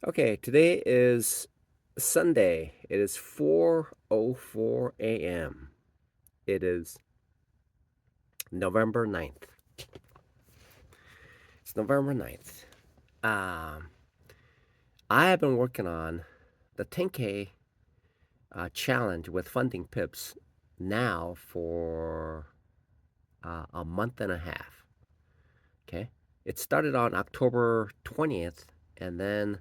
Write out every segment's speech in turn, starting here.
Okay, today is Sunday. It is 4:04 a.m. It is November 9th. It's November 9th. Um, I have been working on the 10K challenge with funding pips now for a month and a half. Okay, it started on October 20th, and then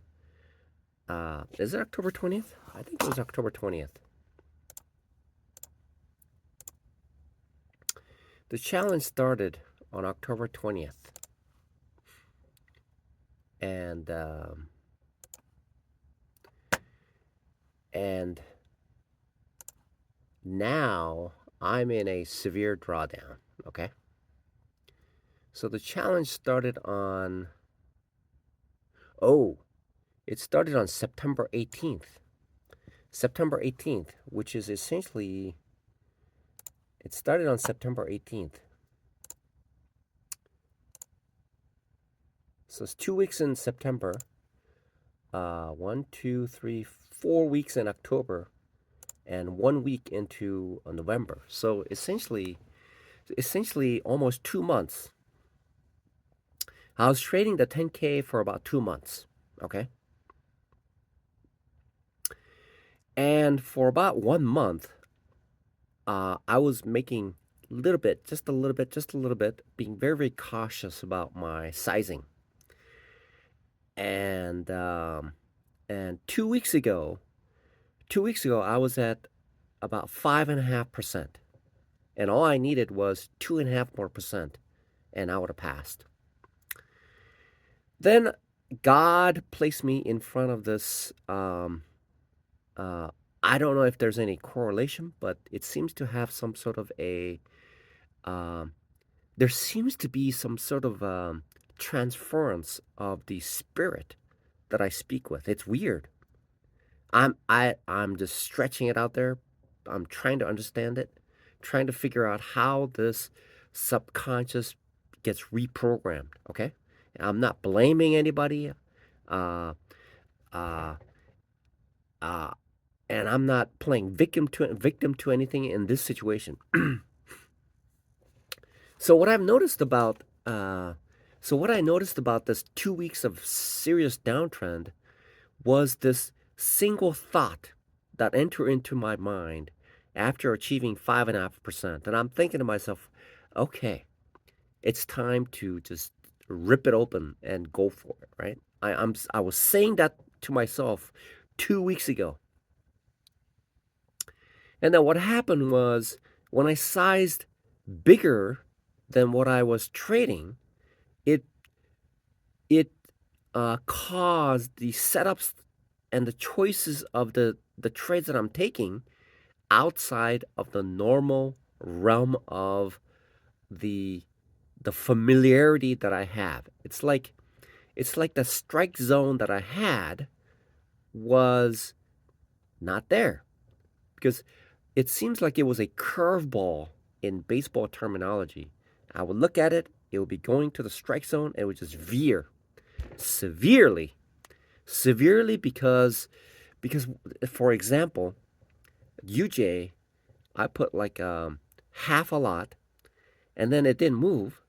is it October 20th? I think it was October 20th. The challenge started on October 20th, and and now I'm in a severe drawdown. Okay, so the challenge started on oh, it started on September 18th. September 18th, which is essentially it started on September 18th. So it's 2 weeks in September, 4 weeks in October, and 1 week into November. So essentially almost 2 months. I was trading the 10K for about 2 months. Okay. And for about 1 month, I was making a little bit, just a little bit, just a little bit, being very, very cautious about my sizing. And um, and 2 weeks ago, I was at about 5.5%, and all I needed was 2.5 more percent, and I would have passed. Then God placed me in front of this. Uh, I don't know if there's any correlation, but it seems to have some sort of a. Um, there seems to be some sort of transference of the spirit that I speak with. It's weird. I'm just stretching it out there. I'm trying to understand it, trying to figure out how this subconscious gets reprogrammed. Okay, I'm not blaming anybody, uh, uh, uh, and I'm not playing victim to anything in this situation. So what I've noticed about what I noticed about this 2 weeks of serious downtrend was this single thought that entered into my mind after achieving 5.5%. And I'm thinking to myself, okay, it's time to just rip it open and go for it, right? I was saying that to myself 2 weeks ago. And then what happened was when I sized bigger than what I was trading, it it caused the setups and the choices of the trades that I'm taking outside of the normal realm of the the familiarity that I have. It's like the strike zone that I had was not there because it seems like it was a curveball in baseball terminology. I would look at it, it would be going to the strike zone, and it would just veer severely, severely because for example, UJ, I put like half a lot, and then it didn't move.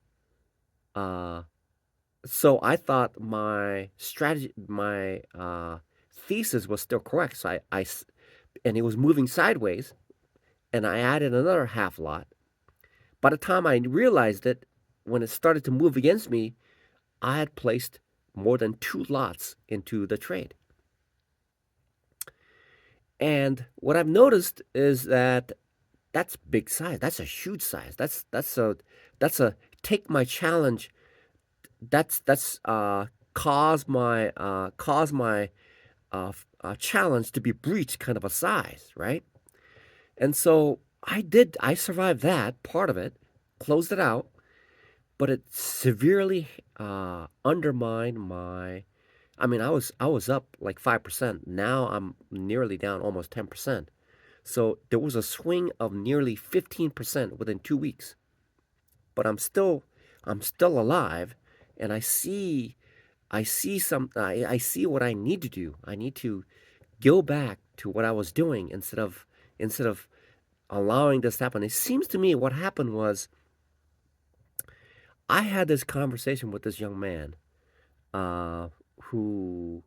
Uh, so I thought my strategy, my thesis was still correct. So and it was moving sideways, and I added another half lot. By the time I realized it, when it started to move against me, I had placed more than 2 lots into the trade. And what I've noticed is that that's big size. That's a huge size. That's a take my challenge. That's cause my challenge to be breached kind of a size, right? And so I survived that part of it, closed it out, but it severely undermined my. I mean, I was up like 5%. Now I'm nearly down almost 10%. So there was a swing of nearly 15% within 2 weeks. But I'm still alive, and I see I see what I need to do. I need to go back to what I was doing instead of allowing this to happen. It seems to me what happened was I had this conversation with this young man, uh, who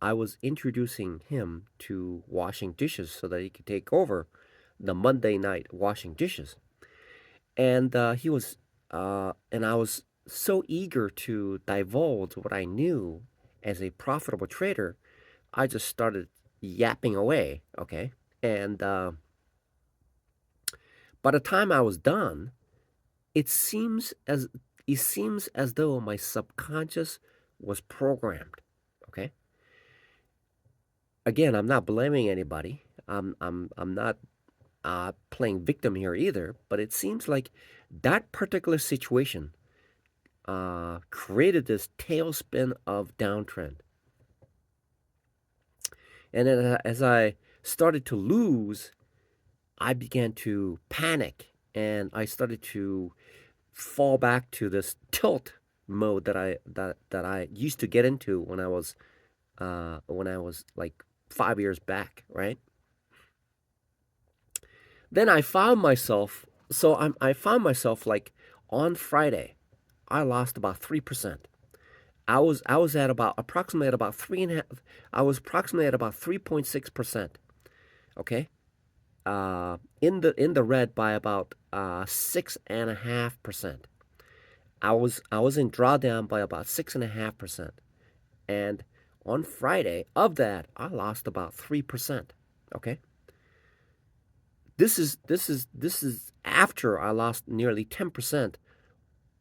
I was introducing him to washing dishes so that he could take over the Monday night washing dishes. And I was so eager to divulge what I knew as a profitable trader. I just started yapping away. Okay. And by the time I was done, it seems as it seems as though my subconscious was programmed. Okay. Again, I'm not blaming anybody. I'm not playing victim here either. But it seems like that particular situation created this tailspin of downtrend. And then as I started to lose, I began to panic and I started to fall back to this tilt mode that I used to get into when I was like 5 years back, right? Then I found myself like on Friday, I lost about 3%. I was at about approximately at about three and a half. I was approximately at about 3.6%. Okay, in the red by about 6.5%. I was in drawdown by about 6.5%, and on Friday of that I lost about 3%. Okay, this is after I lost nearly 10%.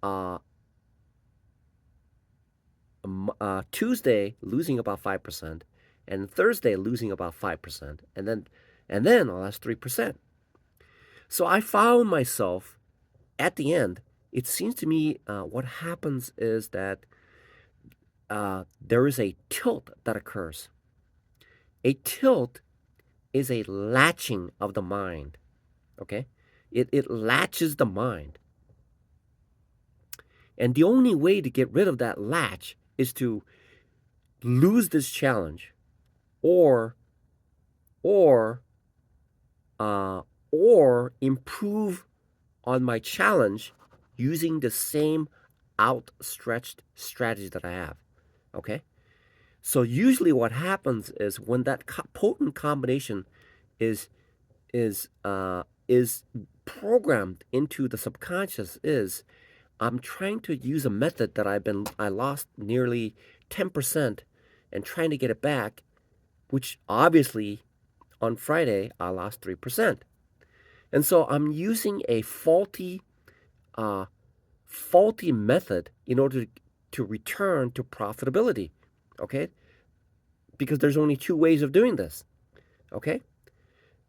Uh, Tuesday losing about 5%, and Thursday losing about 5%, and then I lost 3%. So I found myself at the end. It seems to me what happens is that there is a tilt that occurs. A tilt is a latching of the mind. Okay, it latches the mind, and the only way to get rid of that latch is to lose this challenge, or or uh, or improve on my challenge using the same outstretched strategy that I have. Okay? So usually what happens is when that potent combination is is programmed into the subconscious is I'm trying to use a method that I lost nearly 10% and trying to get it back, which obviously on Friday I lost 3%. And so I'm using a uh, faulty method in order to return to profitability. Okay, because there's only two ways of doing this. Okay,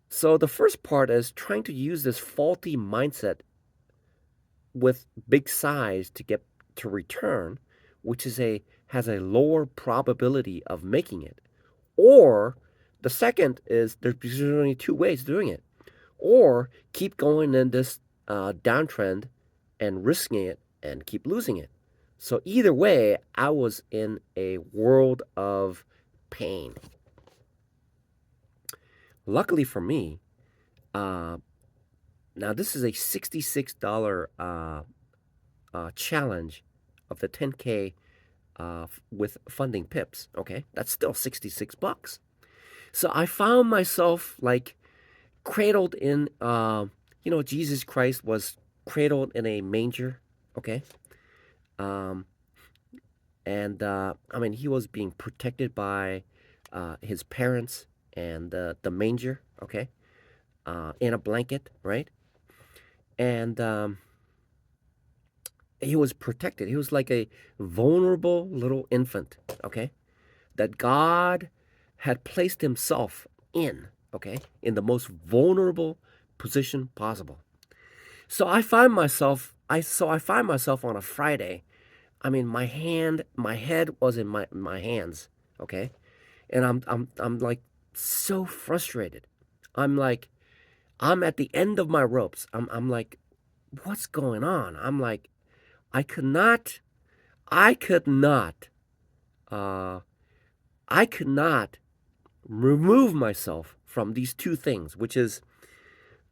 so the first part is trying to use this faulty mindset with big size to get to return, which is a has a lower probability of making it. Or the second is there's only two ways of doing it. Or keep going in this downtrend and risking it and keep losing it. So either way, I was in a world of pain. Luckily for me, uh, now this is a $66 challenge of the 10K with funding pips. Okay, that's still $66. So I found myself like cradled in, Jesus Christ was cradled in a manger. Okay, um, and I mean he was being protected by his parents and the manger. Okay, in a blanket, right? And he was protected. He was like a vulnerable little infant. Okay, that God had placed himself in. Okay, in the most vulnerable position possible. So I find myself on a Friday. I mean, my head was in my hands. Okay, and I'm like so frustrated. I'm like, I'm at the end of my ropes. I'm like, what's going on? I'm like, I could not. I could not, uh, I could not remove myself from these two things, which is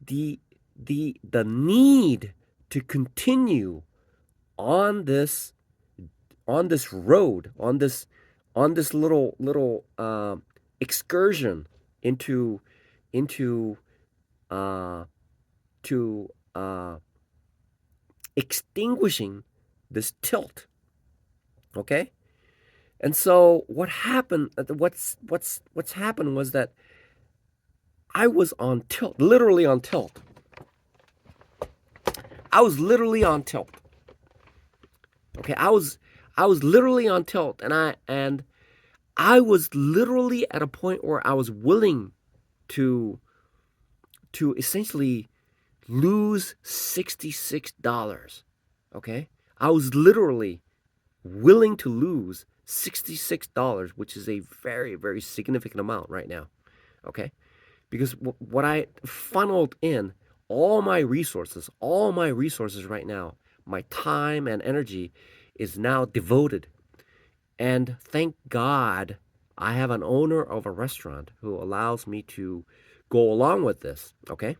the the need to continue on this road, on this little excursion into into uh, to extinguishing this tilt. Okay, and so what happened? What's happened was that I was on tilt, literally on tilt. I was literally on tilt. Okay, I was literally on tilt, and I was literally at a point where I was willing to essentially lose $66. Okay, I was literally willing to lose $66, which is a very, very significant amount right now. Okay, because what I funneled in all my resources right now, my time and energy is now devoted. And thank God I have an owner of a restaurant who allows me to go along with this. Okay,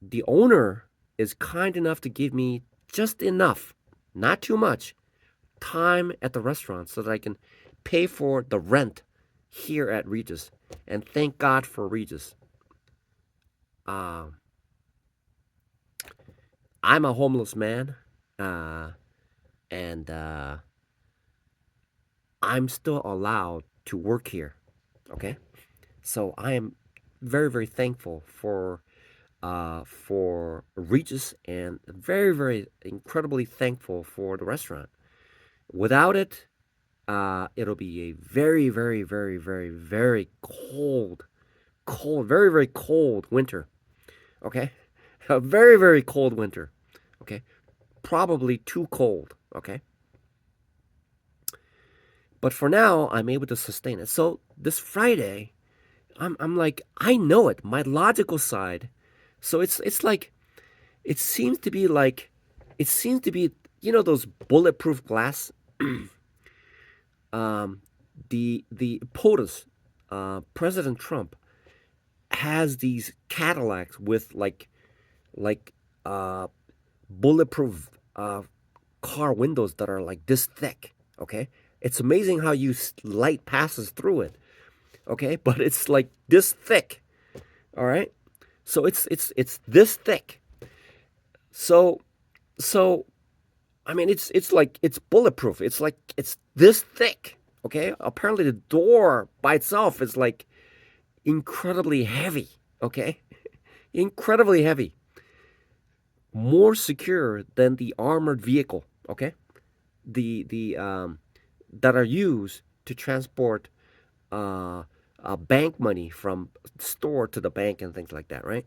the owner is kind enough to give me just enough, not too much, time at the restaurant so that I can pay for the rent here at Regis. And thank God for Regis. Uh, I'm a homeless man, uh, and I'm still allowed to work here. Okay, so I am very, very thankful for Regis, and very, very incredibly thankful for the restaurant. Without it, it'll be a very, very, very, very, very cold, very, very cold winter. Okay, a very, very cold winter. Okay, probably too cold. Okay, but for now, I'm able to sustain it. So this Friday, I'm like, I know it. My logical side. So it's like, it seems to be like, it seems to be, those bulletproof glass. um, the POTUS, President Trump has these Cadillacs with like uh, bulletproof car windows that are like this thick. Okay, it's amazing how light passes through it. Okay, but it's like this thick. All right, so it's this thick. So so I mean, it's like it's bulletproof. It's like it's this thick. Okay, apparently the door by itself is like incredibly heavy. Okay, incredibly heavy, more secure than the armored vehicle. Okay, the that are used to transport uh, bank money from store to the bank and things like that. Right.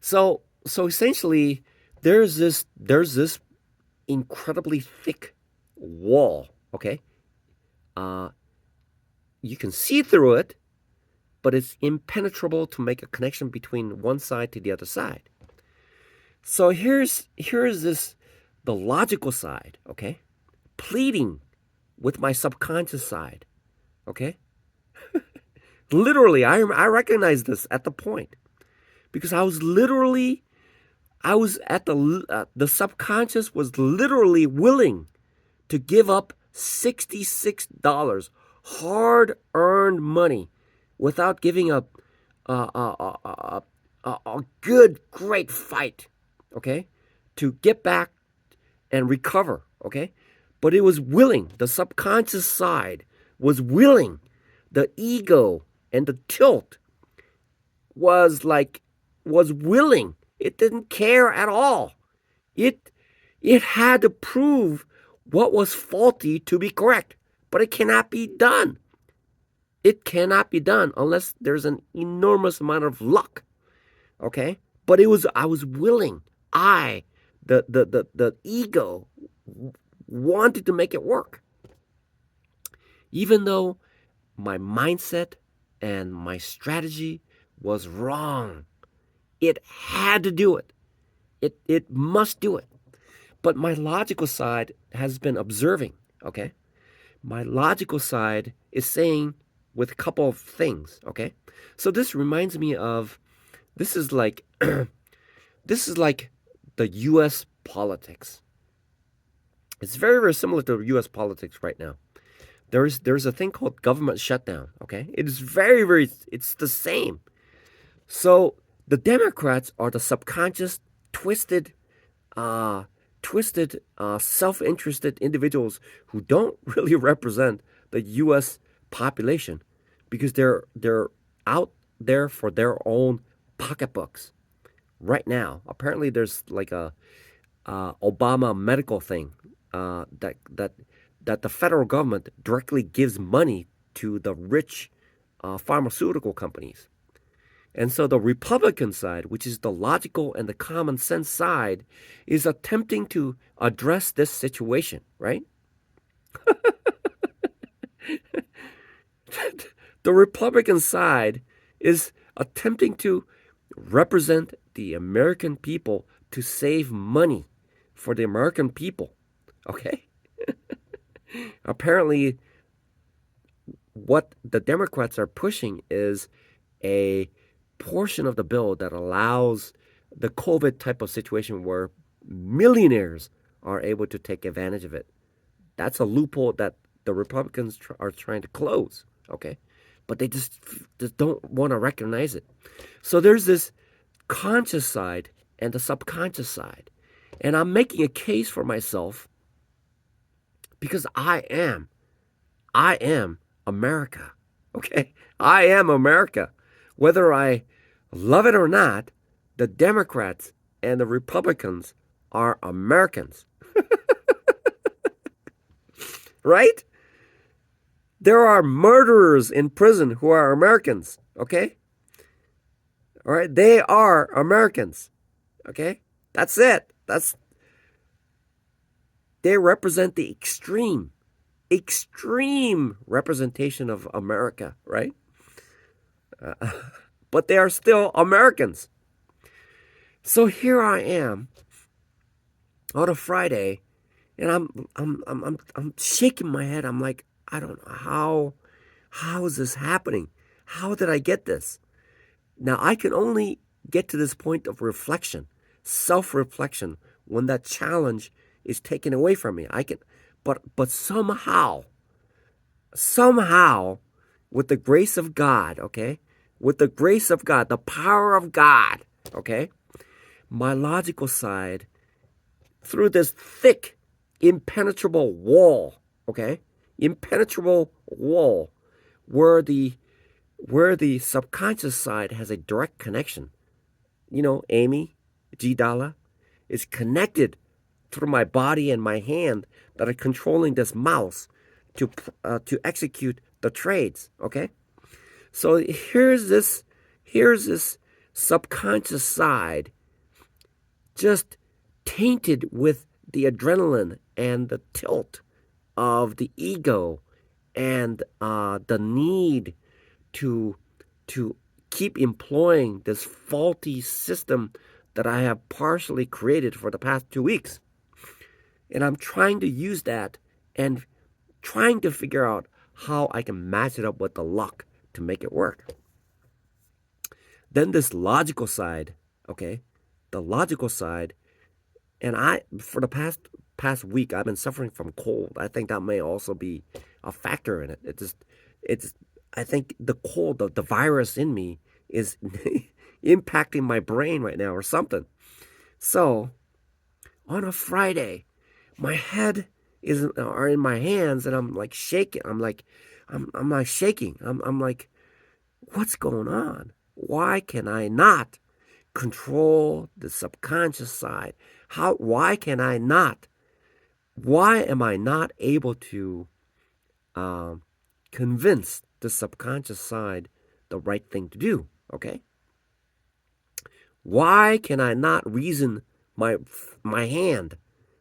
So essentially, there's this incredibly thick wall. Okay, uh, you can see through it, but it's impenetrable to make a connection between one side to the other side. So here's this the logical side. Okay, pleading with my subconscious side. Okay, literally, I recognize this at the point because I was at the subconscious was literally willing to give up $66 hard earned money without giving up a good, great fight, okay, to get back and recover, okay? But it was willing, the subconscious side was willing, the ego and the tilt was like, was willing. It didn't care at all. It it had to prove what was faulty to be correct, but it cannot be done. It cannot be done unless there's an enormous amount of luck. Okay? But I was willing. The ego wanted to make it work. Even though my mindset and my strategy was wrong. It had to do it. It must do it. But my logical side has been observing, okay? My logical side is saying with a couple of things, okay? So this reminds me of this is like this is like the US politics. It's very, very similar to US politics right now. There's a thing called government shutdown, okay? It is very, very it's the same. So the Democrats are the subconscious, twisted, uh, self-interested individuals who don't really represent the U.S. population because they're out there for their own pocketbooks right now. Apparently, there's like a Obama medical thing that the federal government directly gives money to the rich pharmaceutical companies. And so the Republican side, which is the logical and the common sense side, is attempting to address this situation, right? The Republican side is attempting to represent the American people to save money for the American people, okay? Apparently, what the Democrats are pushing is a portion of the bill that allows the COVID type of situation where millionaires are able to take advantage of it. That's a loophole that the Republicans are trying to close, okay? But they just don't want to recognize it. So there's this conscious side and the subconscious side. And I'm making a case for myself because I am America. Okay? I am America. Whether I love it or not, the Democrats and the Republicans are Americans. Right? There are murderers in prison who are Americans. Okay? All right? They are Americans. Okay? That's it. They represent the extreme representation of America, right? But they are still Americans. So here I am on a Friday, and I'm shaking my head. I'm like, I don't know how is this happening? How did I get this? Now I can only get to this point of reflection, self-reflection, when that challenge is taken away from me. But somehow, with the grace of God, okay, with the grace of God, the power of God, okay, my logical side, through this thick, impenetrable wall, okay, impenetrable wall, where the subconscious side has a direct connection. You know, Amy G. Dalla is connected through my body and my hand that are controlling this mouse to execute the trades. Okay, so here's this subconscious side just tainted with the adrenaline and the tilt of the ego and the need to keep employing this faulty system that I have partially created for the past 2 weeks. And I'm trying to use that and trying to figure out how I can match it up with the luck to make it work. Then this logical side, okay, the logical side, and for the past week I've been suffering from cold. I think that may also be a factor in it. It's I think the cold, the virus in me is impacting my brain right now or something. So on a Friday, my head are in my hands and I'm like shaking. I'm like shaking. I'm like, what's going on? Why can I not control the subconscious side? Why can I not? Why am I not able to convince the subconscious side the right thing to do? Okay. Why can I not reason my hand?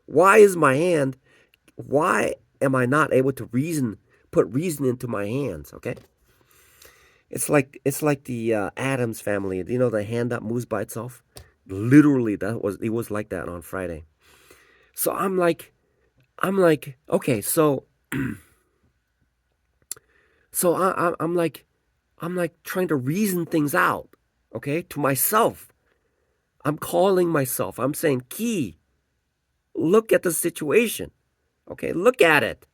Why is my hand? Why am I not able to put reason into my hands? Okay. It's like the Addams family. You know, the hand that moves by itself. Literally, it was like that on Friday. So I'm like, okay, so I'm like trying to reason things out, okay, to myself. I'm calling myself. I'm saying, Key, look at the situation. Okay, look at it.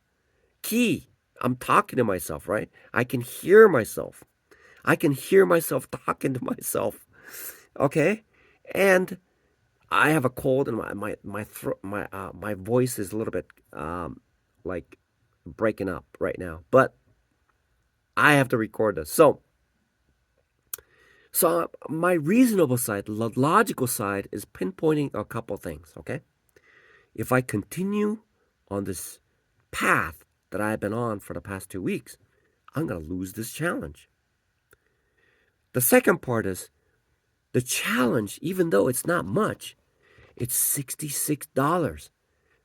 Key, I'm talking to myself, right? I can hear myself. I can hear myself talking to myself. Okay? And I have a cold and my throat, my voice is a little bit like breaking up right now. But I have to record this. So my reasonable side, the logical side, is pinpointing a couple things. Okay, if I continue on this path that I've been on for the past 2 weeks, I'm gonna lose this challenge. The second part is the challenge, even though it's not much, it's $66.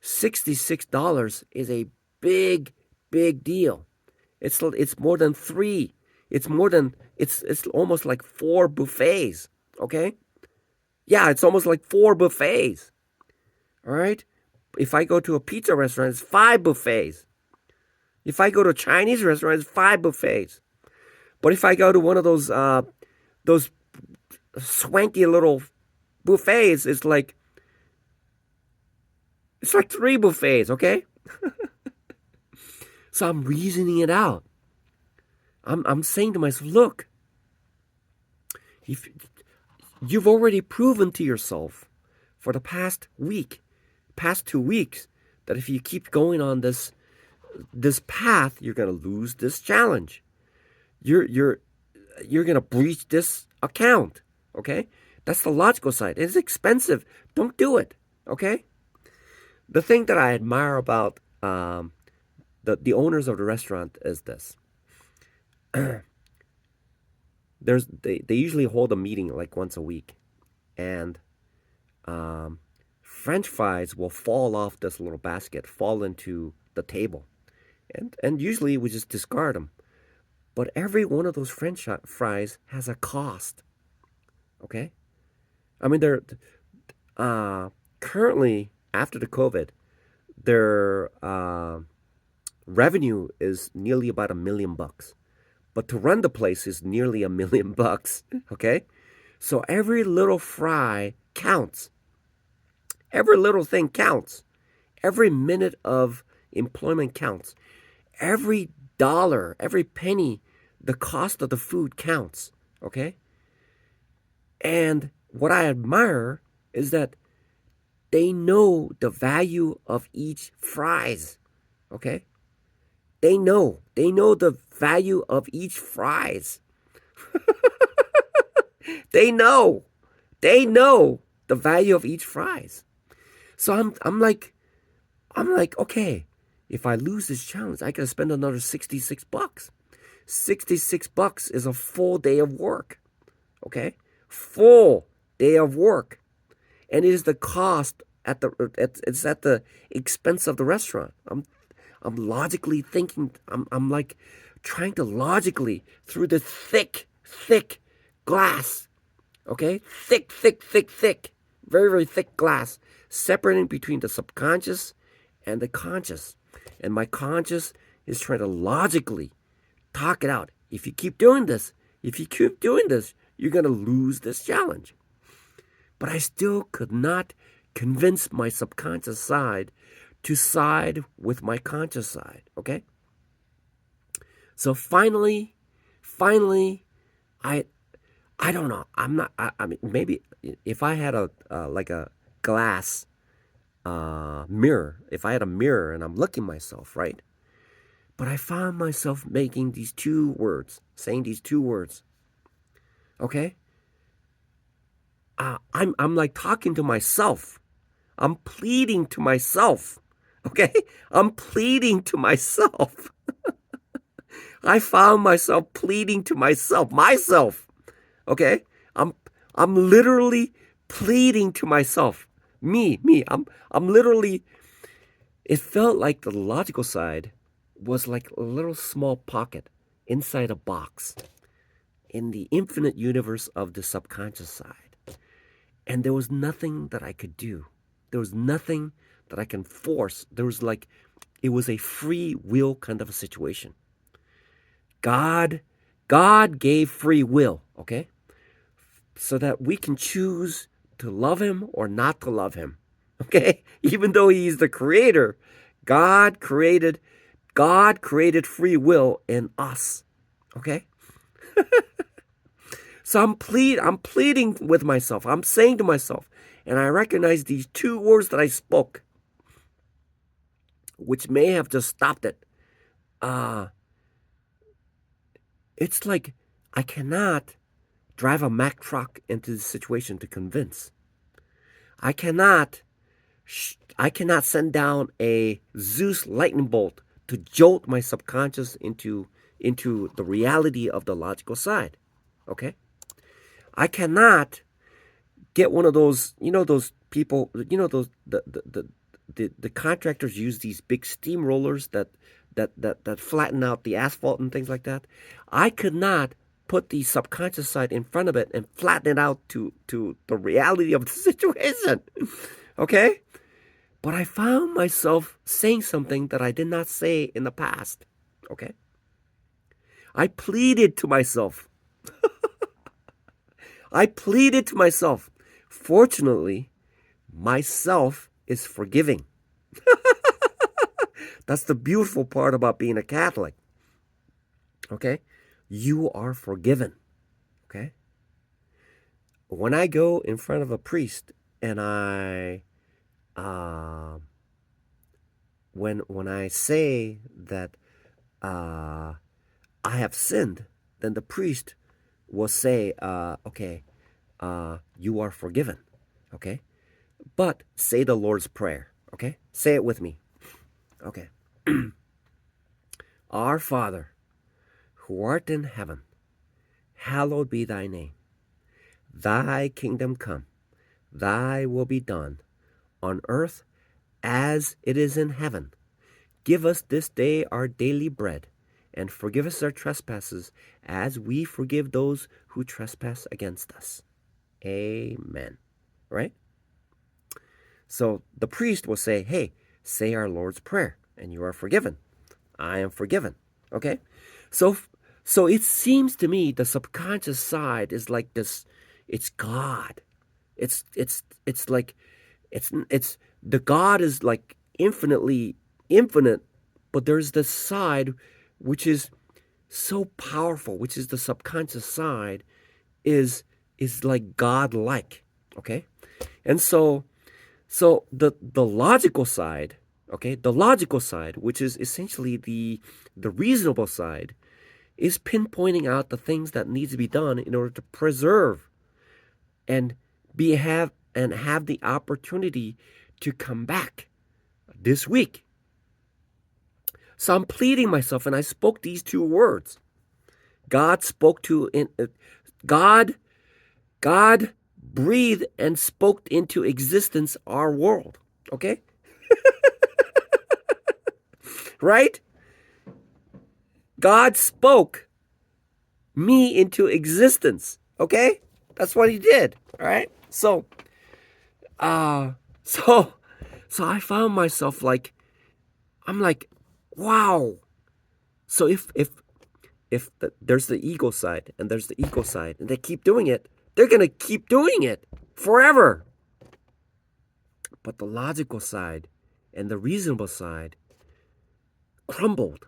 $66 is a big, big deal. It's more than three. It's almost like four buffets. Okay? Yeah, it's almost like four buffets. All right? If I go to a pizza restaurant, it's five buffets. If I go to a Chinese restaurant, it's five buffets. But if I go to one of those swanky little buffets, it's like three buffets, okay? So I'm reasoning it out. I'm saying to myself, look, if you've already proven to yourself for the past 2 weeks, that if you keep going on this path, you're gonna lose this challenge. You're gonna breach this account. Okay? That's the logical side. It's expensive. Don't do it. Okay? The thing that I admire about the owners of the restaurant is this. They usually hold a meeting like once a week, and um, French fries will fall off this little basket, fall into the table, and usually we just discard them. But every one of those French fries has a cost. Okay, I mean they're currently after the COVID, their revenue is nearly about $1 million. But to run the place is nearly $1 million. Okay? So every little fry counts. Every little thing counts. Every minute of employment counts. Every dollar, every penny, the cost of the food counts. Okay? And what I admire is that they know the value of each fries. Okay? They know. They know the value of each fries. They know. They know the value of each fries. So I'm like, okay, if I lose this challenge, I gotta spend another $66. $66 is a full day of work. Okay? Full day of work. And it is the cost it's at the expense of the restaurant. I'm logically thinking. I'm like trying to logically through the thick, thick glass. Okay, thick, thick, thick, thick, very, very thick glass, separating between the subconscious and the conscious. And my conscious is trying to logically talk it out. If you keep doing this, you're gonna lose this challenge. But I still could not convince my subconscious side to side with my conscious side. Okay? So finally, I I don't know. I'm not. I mean, maybe if I had a like a glass mirror, if I had a mirror and I'm looking myself, right? But I found myself making these two words, saying these two words. Okay? I'm like talking to myself. I'm pleading to myself. Okay? I'm pleading to myself. I found myself pleading to myself. Okay? I'm I'm literally pleading to myself. Me. I'm literally it felt like the logical side was like a little small pocket inside a box in the infinite universe of the subconscious side. And there was nothing that I could do. There was nothing that I can force. There was like, it was a free will kind of a situation. God gave free will, okay? So that we can choose to love him or not to love him. Okay? Even though he's the creator, God created God created free will in us. Okay? So I'm pleading with myself. I'm saying to myself, and I recognize these two words that I spoke, which may have just stopped it. Uh, it's like I cannot drive a Mack truck into the situation to convince. I cannot I cannot send down a Zeus lightning bolt to jolt my subconscious into the reality of the logical side. Okay? I cannot get one of those, those people, those the contractors use these big steamrollers that flatten out the asphalt and things like that. I could not put the subconscious side in front of it and flatten it out to the reality of the situation. Okay? But I found myself saying something that I did not say in the past. Okay? I pleaded to myself. I pleaded to myself. Fortunately, myself is forgiving. That's the beautiful part about being a Catholic. Okay? You are forgiven. Okay? When I go in front of a priest and when I say that I have sinned, then the priest will say, okay, you are forgiven. Okay? But say the Lord's Prayer. Okay? Say it with me. Okay. Our Father, who art in heaven, hallowed be thy name. Thy kingdom come, thy will be done, on earth as it is in heaven. Give us this day our daily bread, and forgive us our trespasses, as we forgive those who trespass against us. Amen. Right? So the priest will say, hey, say our Lord's Prayer, and you are forgiven. I am forgiven. Okay? So it seems to me the subconscious side is like this, it's God. It's like it's the God is like infinitely infinite, but there's this side which is so powerful, which is the subconscious side, is like God-like. Okay? And so the logical side, okay, the logical side, which is essentially the reasonable side, is pinpointing out the things that needs to be done in order to preserve and have the opportunity to come back this week. So I'm pleading myself, and I spoke these two words. God spoke to God God breathed and spoke into existence our world. Okay? Right? God spoke me into existence. Okay? That's what he did. All right? So uh so so I found myself like, I'm like, wow. So if there's the ego side and there's the ego side and they keep doing it, they're going to keep doing it forever. But the logical side and the reasonable side crumbled.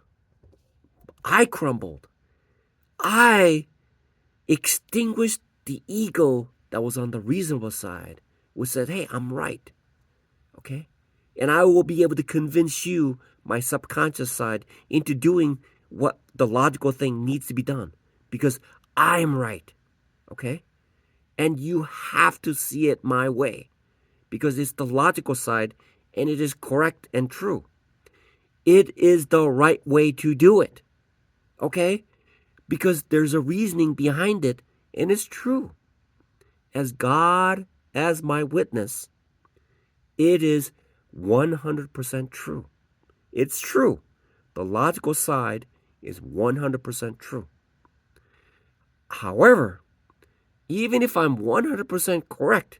I crumbled. I extinguished the ego that was on the reasonable side, which said, hey, I'm right. Okay? And I will be able to convince you, my subconscious side, into doing what the logical thing needs to be done. Because I'm right. Okay? And you have to see it my way. Because it's the logical side and it is correct and true. It is the right way to do it. Okay? Because there's a reasoning behind it and it's true. As God as my witness, it is 100% true. It's true. The logical side is 100% true. However, even if I'm 100% correct,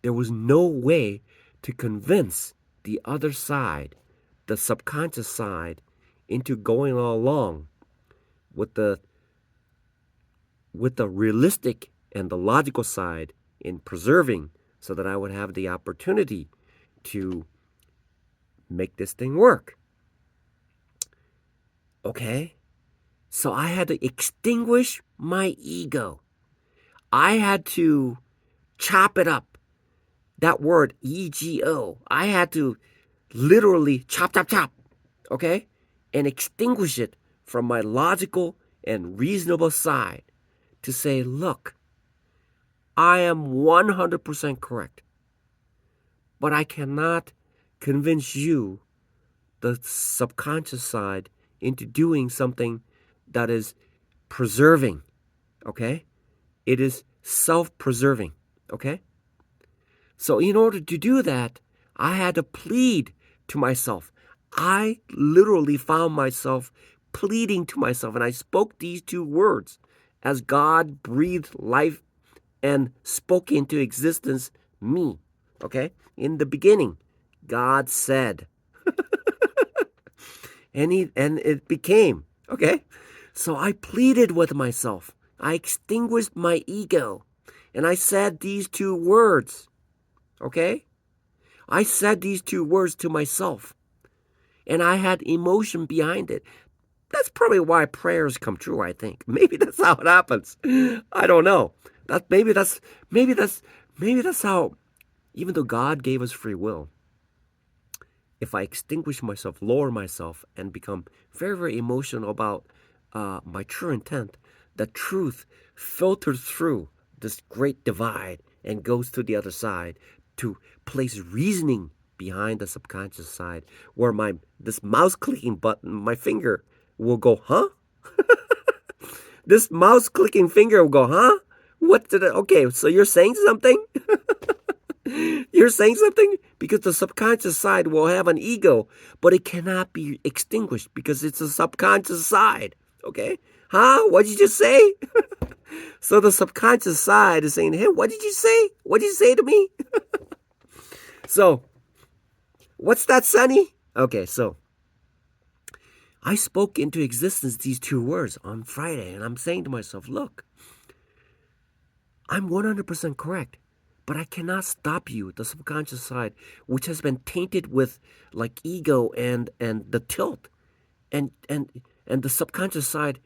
there was no way to convince the other side, the subconscious side, into going along with the realistic and the logical side in preserving, so that I would have the opportunity to make this thing work. Okay? So I had to extinguish my ego. I had to chop it up. That word, ego, I had to literally chop, chop, chop, okay? And extinguish it from my logical and reasonable side to say, look, I am 100% correct, but I cannot convince you, the subconscious side, into doing something that is preserving, okay? It is self-preserving, okay? So in order to do that, I had to plead to myself. I literally found myself pleading to myself, and I spoke these two words as God breathed life and spoke into existence me, okay? In the beginning, God said, and it became, okay? So I pleaded with myself. I extinguished my ego, and I said these two words, okay? I said these two words to myself, and I had emotion behind it. That's probably why prayers come true, I think. Maybe that's how it happens. I don't know. Maybe that's how, even though God gave us free will, if I extinguish myself, lower myself, and become very, very emotional about my true intent, the truth filters through this great divide and goes to the other side to place reasoning behind the subconscious side, where this mouse clicking button, my finger will go, huh? This mouse clicking finger will go, huh? Okay, so you're saying something? You're saying something? Because the subconscious side will have an ego, but it cannot be extinguished because it's a subconscious side. Okay? Huh? What did you just say? So the subconscious side is saying, hey, what did you say? What did you say to me? So, what's that, Sonny? Okay, so I spoke into existence these two words on Friday, and I'm saying to myself, look, I'm 100% correct. But I cannot stop you, the subconscious side, which has been tainted with like ego and the tilt, and the subconscious side.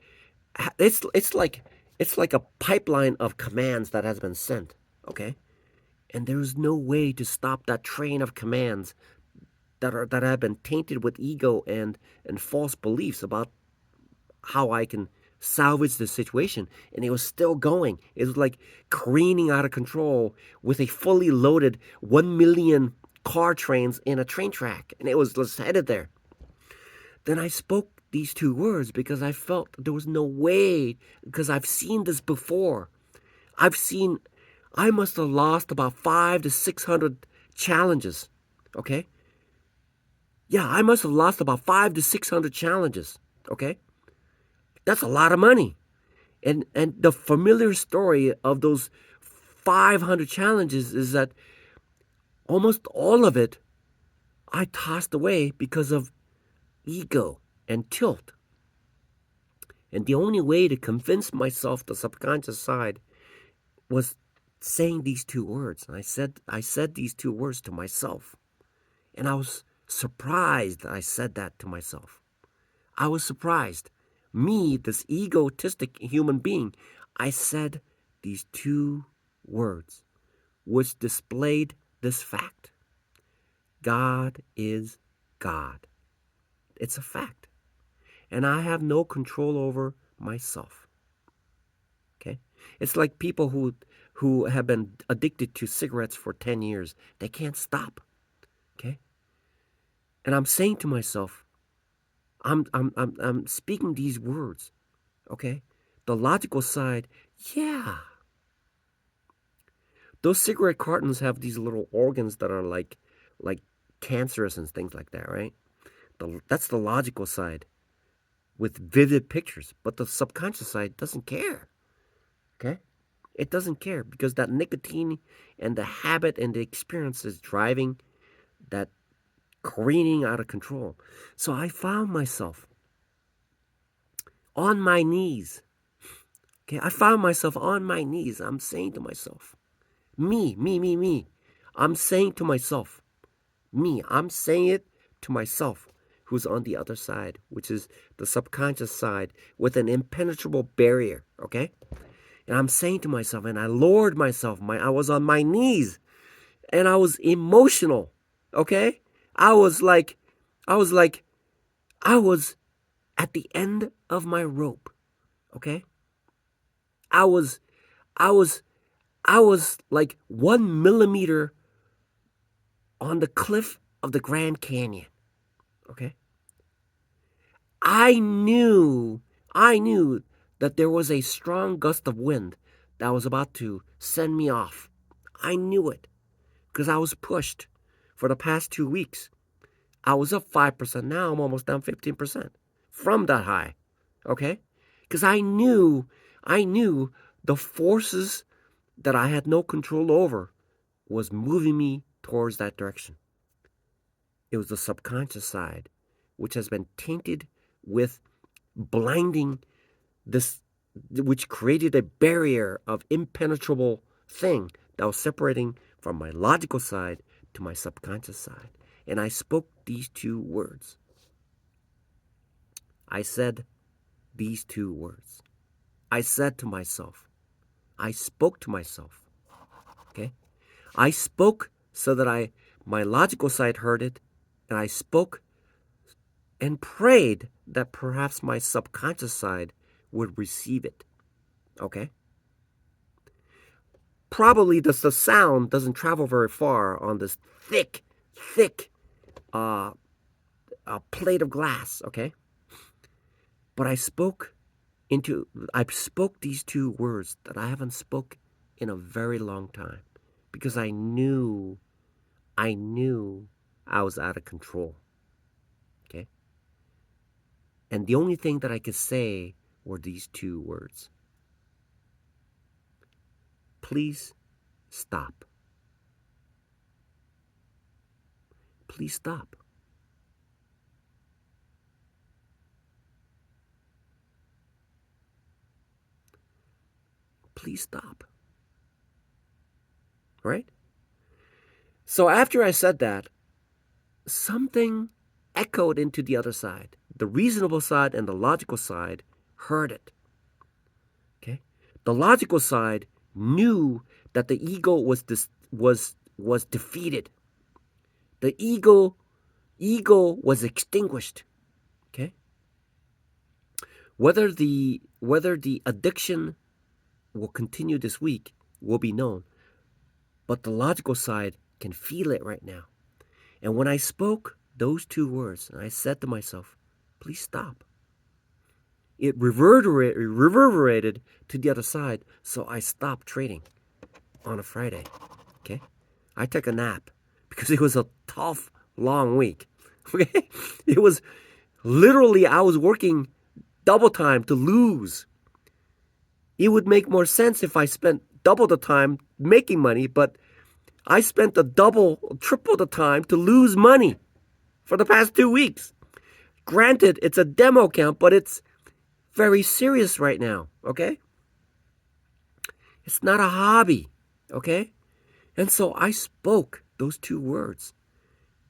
It's like a pipeline of commands that has been sent. Okay, and there is no way to stop that train of commands that have been tainted with ego and false beliefs about how I can salvage the situation. And it was still going. It was like careening out of control with a fully loaded 1 million car trains in a train track. And it was just headed there. Then I spoke these two words because I felt there was no way, because I've seen this before. I must have lost about 500 to 600 challenges. Okay? Yeah, I must have lost about 500 to 600 challenges. Okay? That's a lot of money. And the familiar story of those 500 challenges is that almost all of it I tossed away because of ego and tilt. And the only way to convince myself, the subconscious side, was saying these two words. And I said these two words to myself. And I was surprised that I said that to myself. I was surprised. Me, this egotistic human being, I said these two words, which displayed this fact. God is God. It's a fact. And I have no control over myself. Okay? It's like people who have been addicted to cigarettes for 10 years. They can't stop. Okay? And I'm saying to myself, I'm speaking these words. Okay? The logical side, yeah. Those cigarette cartons have these little organs that are like cancerous and things like that, right? That's the logical side with vivid pictures. But the subconscious side doesn't care. Okay? It doesn't care because that nicotine and the habit and the experience is driving that careening out of control. So I found myself on my knees. Okay, I found myself on my knees. I'm saying to myself, me. I'm saying to myself, I'm saying it to myself, who's on the other side, which is the subconscious side with an impenetrable barrier, okay? And I'm saying to myself, and I lowered myself, I was on my knees, and I was emotional, okay? I was like, I was like, I was at the end of my rope, okay? I was, I was, I was like 1 millimeter on the cliff of the Grand Canyon, okay? I knew that there was a strong gust of wind that was about to send me off. I knew it because I was pushed for the past 2 weeks. I was up 5%. Now I'm almost down 15% from that high. Okay? Because I knew the forces that I had no control over was moving me towards that direction. It was the subconscious side, which has been tainted with blinding this, which created a barrier of impenetrable thing that was separating from my logical side to my subconscious side. And I spoke these two words. I said these two words. I said to myself, I spoke to myself. Okay? I spoke so that my logical side heard it, and I spoke and prayed that perhaps my subconscious side would receive it. Okay? Probably the sound doesn't travel very far on this thick uh, plate of glass, okay? But I spoke these two words that I haven't spoke in a very long time because I knew I was out of control, okay? And the only thing that I could say were these two words. Please stop. Please stop. Please stop. Right? So after I said that, something echoed into the other side. The reasonable side and the logical side heard it. Okay? The logical side knew that the ego was defeated. The ego was extinguished. Okay? Whether the addiction will continue this week will be known. But the logical side can feel it right now. And when I spoke those two words, and I said to myself, please stop, it reverberated to the other side, so I stopped trading on a Friday. Okay? I took a nap because it was a tough, long week. Okay? It was literally, I was working double time to lose. It would make more sense if I spent double the time making money, but I spent triple the time to lose money for the past 2 weeks. Granted, it's a demo account, but it's very serious right now, okay? It's not a hobby, okay? And so I spoke those two words,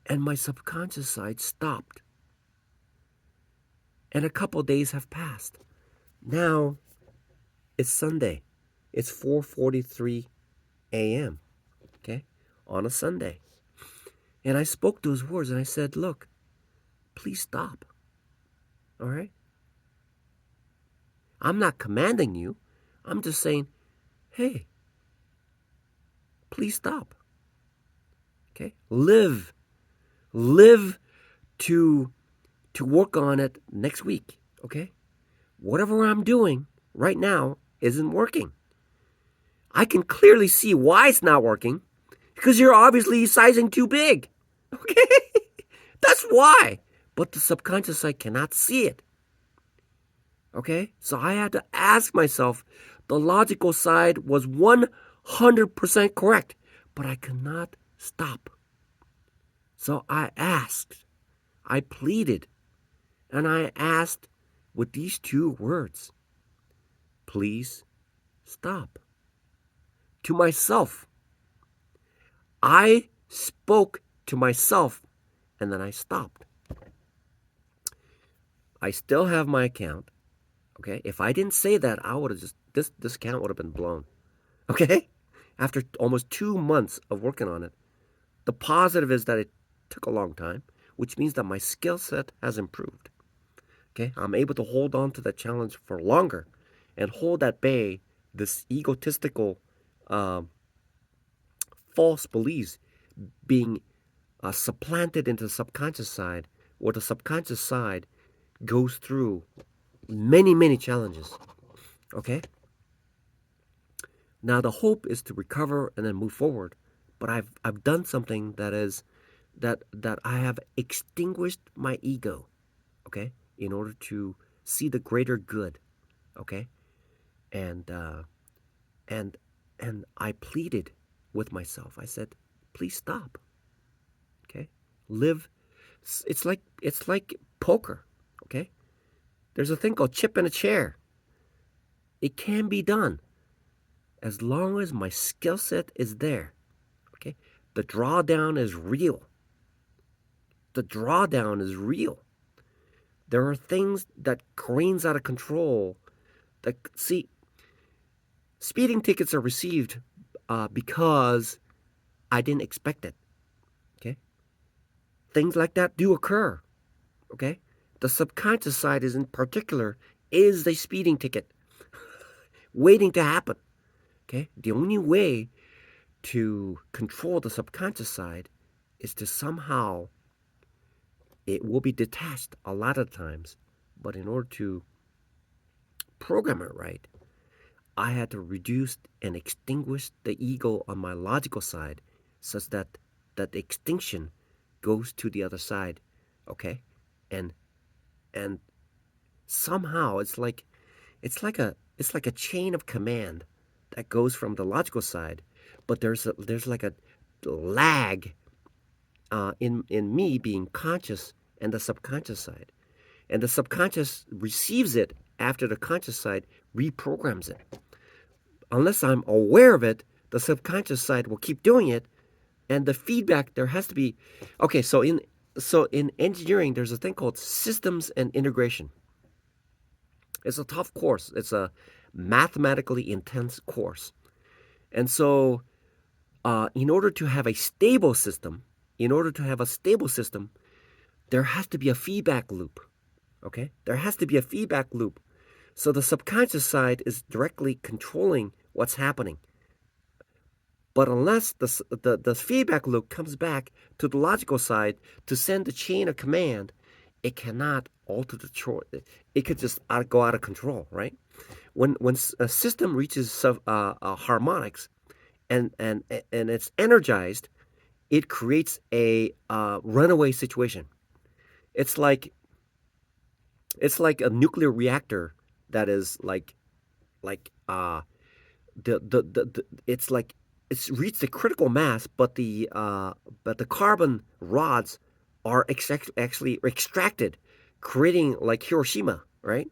and my subconscious side stopped. And a couple days have passed. Now, it's Sunday. It's 4:43 a.m., okay, on a Sunday. And I spoke those words, and I said, look, please stop, all right? I'm not commanding you. I'm just saying, hey, please stop, okay? Live to work on it next week, okay? Whatever I'm doing right now isn't working. I can clearly see why it's not working, because you're obviously sizing too big, okay? That's why. But the subconscious side cannot see it, okay? So I had to ask myself, the logical side was 100% correct, but I could not stop. So I asked, I pleaded, and I asked with these two words: please stop. To myself. I spoke to myself and then I stopped. I still have my account. Okay. If I didn't say that, I would have just, this account would have been blown. Okay. After almost 2 months of working on it, the positive is that it took a long time, which means that my skill set has improved. Okay. I'm able to hold on to that challenge for longer and hold at bay this egotistical, um, false beliefs being supplanted into the subconscious side, where the subconscious side goes through many challenges. Okay? Now the hope is to recover and then move forward. But I've done something that is that I have extinguished my ego, okay, in order to see the greater good, okay? And and and I pleaded with myself. I said, "Please stop." Okay? Live. It's like poker, okay? There's a thing called chip in a chair. It can be done as long as my skill set is there. Okay? The drawdown is real. The drawdown is real. There are things that cranes out of control. That see, speeding tickets are received because I didn't expect it. Okay? Things like that do occur. Okay? The subconscious side is in particular is the speeding ticket waiting to happen. Okay? The only way to control the subconscious side is to somehow, it will be detached a lot of times, but in order to program it right, I had to reduce and extinguish the ego on my logical side such that the extinction goes to the other side. Okay? And and somehow it's like a chain of command that goes from the logical side, but there's like a lag in me being conscious and the subconscious side. And the subconscious receives it after the conscious side reprograms it. Unless I'm aware of it, the subconscious side will keep doing it. And the feedback, there has to be, okay, so in engineering, there's a thing called systems and integration. It's a tough course. It's a mathematically intense course. And so in order to have a stable system, there has to be a feedback loop. Okay? There has to be a feedback loop. So the subconscious side is directly controlling what's happening. But unless the feedback loop comes back to the logical side to send the chain of command, it cannot alter the choice. It could just go out of control, right? When a system reaches harmonics and it's energized, it creates a runaway situation. It's like a nuclear reactor that is like the it's like it's reached a critical mass, but the carbon rods are actually extracted, creating like Hiroshima, right?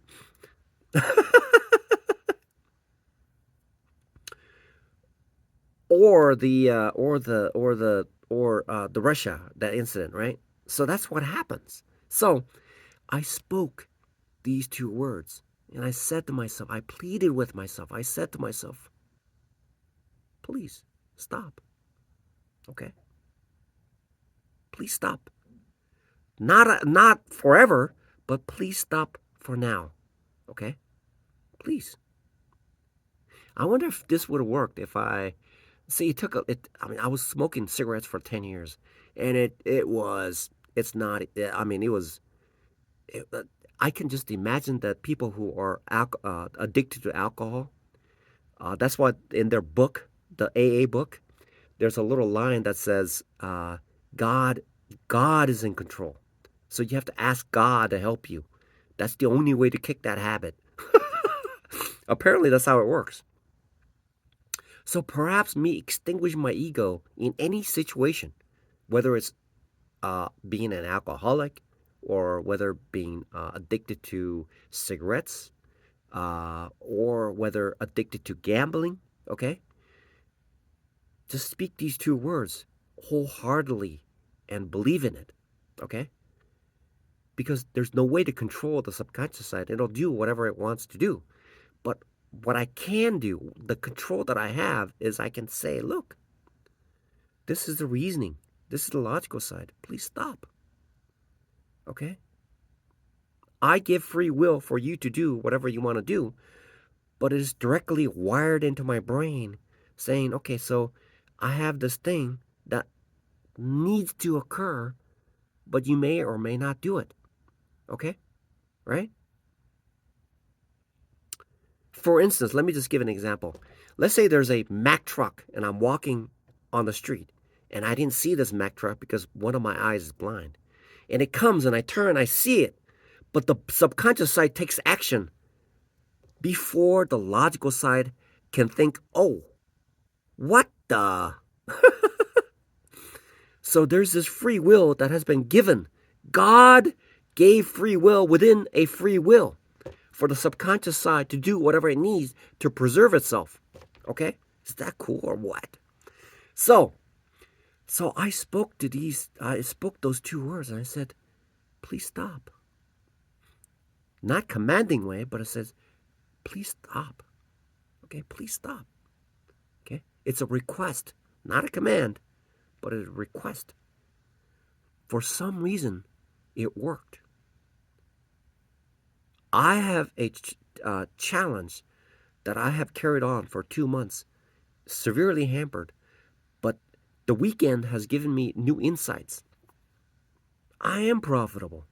Or the Russia, that incident, right? So that's what happens. So I spoke these two words and I said to myself, I pleaded with myself. I said to myself, please stop. Okay? Please stop. Not forever, but please stop for now. Okay? Please. I wonder if this would have worked if I see it took a it I mean I was smoking cigarettes for 10 years and it's not I mean it was it, I can just imagine that people who are addicted to alcohol, that's why in their book, the AA book, there's a little line that says, God, God is in control. So you have to ask God to help you. That's the only way to kick that habit. Apparently, that's how it works. So perhaps me extinguishing my ego in any situation, whether it's being an alcoholic, or whether being addicted to cigarettes, or whether addicted to gambling, okay? Just speak these two words wholeheartedly and believe in it, okay? Because there's no way to control the subconscious side. It'll do whatever it wants to do. But what I can do, the control that I have, is I can say, look, this is the reasoning. This is the logical side. Please stop. Okay? I give free will for you to do whatever you want to do, but it is directly wired into my brain saying, okay, so I have this thing that needs to occur, but you may or may not do it. Okay? Right? For instance, let me just give an example. Let's say there's a Mack truck and I'm walking on the street and I didn't see this Mack truck because one of my eyes is blind. And it comes and I turn, I see it, but the subconscious side takes action before the logical side can think, oh, what the? So there's this free will that has been given. God gave free will within a free will for the subconscious side to do whatever it needs to preserve itself. Okay? Is that cool or what? So I spoke those two words and I said, please stop. Not commanding way, but it says, please stop. Okay, please stop. Okay? It's a request, not a command, but a request. For some reason, it worked. I have a challenge that I have carried on for 2 months, severely hampered, but the weekend has given me new insights. I am profitable.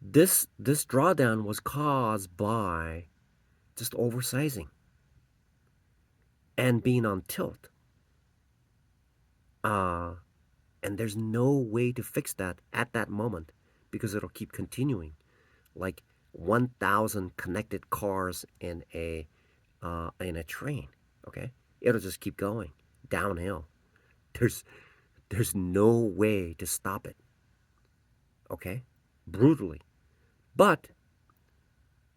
This drawdown was caused by just oversizing and being on tilt. And there's no way to fix that at that moment because it'll keep continuing, like 1,000 connected cars in a train. Okay, it'll just keep going downhill. There's no way to stop it. Okay, brutally. But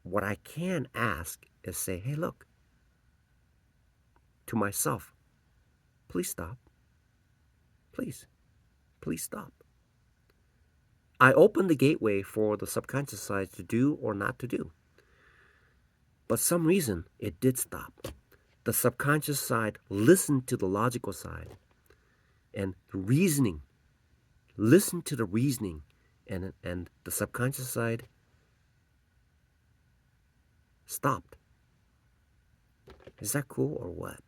what I can ask is say, hey, look, to myself, please stop. Please stop. I opened the gateway for the subconscious side to do or not to do. But some reason it did stop. The subconscious side listened to the logical side and reasoning. Listen to the reasoning and the subconscious side stopped. Is that cool or what?